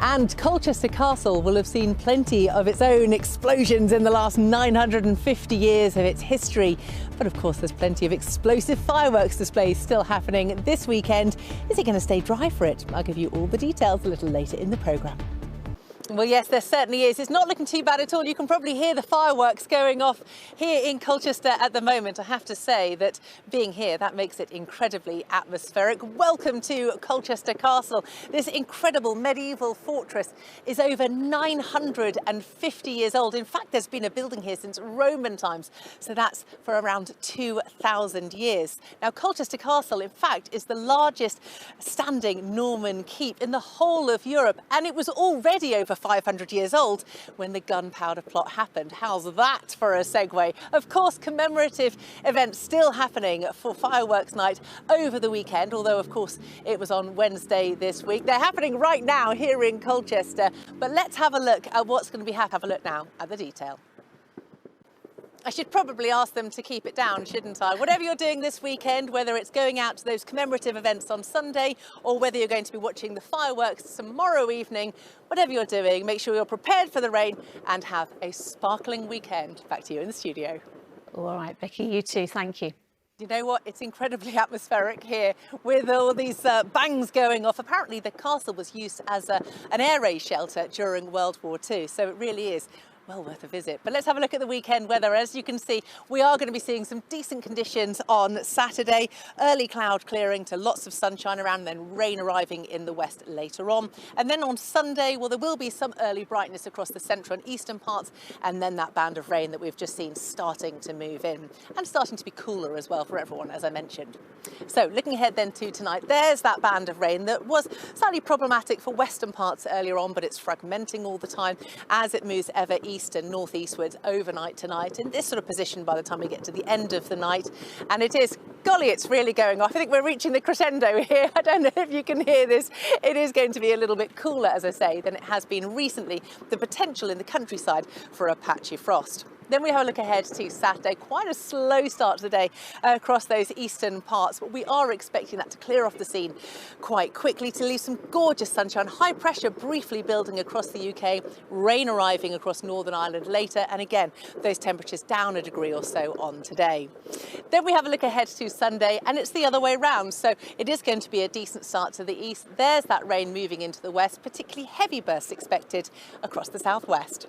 And Colchester Castle will have seen plenty of its own explosions in the last 950 years of its history. But of course, there's plenty of explosive fireworks displays still happening this weekend. Is it going to stay dry for it? I'll give you all the details a little later in the programme. Well, yes, there certainly is. It's not looking too bad at all. You can probably hear the fireworks going off here in Colchester at the moment. I have to say that being here, that makes it incredibly atmospheric. Welcome to Colchester Castle. This incredible medieval fortress is over 950 years old. In fact, there's been a building here since Roman times, so that's for around 2,000 years. Now, Colchester Castle, in fact, is the largest standing Norman keep in the whole of Europe, and it was already over 500 years old when the gunpowder plot happened. How's that for a segue? Of course, commemorative events still happening for fireworks night over the weekend, although of course it was on Wednesday this week. They're happening right now here in Colchester, but let's have a look at what's going to be happening. Have a look now at the detail. I should probably ask them to keep it down, shouldn't I? Whatever you're doing this weekend, whether it's going out to those commemorative events on Sunday or whether you're going to be watching the fireworks tomorrow evening, whatever you're doing, make sure you're prepared for the rain and have a sparkling weekend. Back to you in the studio. All right, Becky, you too. Thank you. You know what? It's incredibly atmospheric here with all these bangs going off. Apparently, the castle was used as an air raid shelter during World War II, so it really is well worth a visit. But let's have a look at the weekend weather. As you can see, we are going to be seeing some decent conditions on Saturday. Early cloud clearing to lots of sunshine around, and then rain arriving in the west later on. And then on Sunday, well, there will be some early brightness across the central and eastern parts, and then that band of rain that we've just seen starting to move in and starting to be cooler as well for everyone, as I mentioned. So looking ahead then to tonight, there's that band of rain that was slightly problematic for western parts earlier on, but it's fragmenting all the time as it moves ever east and northeastwards overnight tonight, in this sort of position by the time we get to the end of the night. And it is, golly, it's really going off. I think we're reaching the crescendo here. I don't know if you can hear this. It is going to be a little bit cooler, as I say, than it has been recently. The potential in the countryside for a patchy frost. Then we have a look ahead to Saturday. Quite a slow start to the day across those eastern parts, but we are expecting that to clear off the scene quite quickly to leave some gorgeous sunshine. High pressure briefly building across the UK, rain arriving across Northern Ireland later, and again, those temperatures down a degree or so on today. Then we have a look ahead to Sunday, and it's the other way round. So it is going to be a decent start to the east. There's that rain moving into the west, particularly heavy bursts expected across the southwest.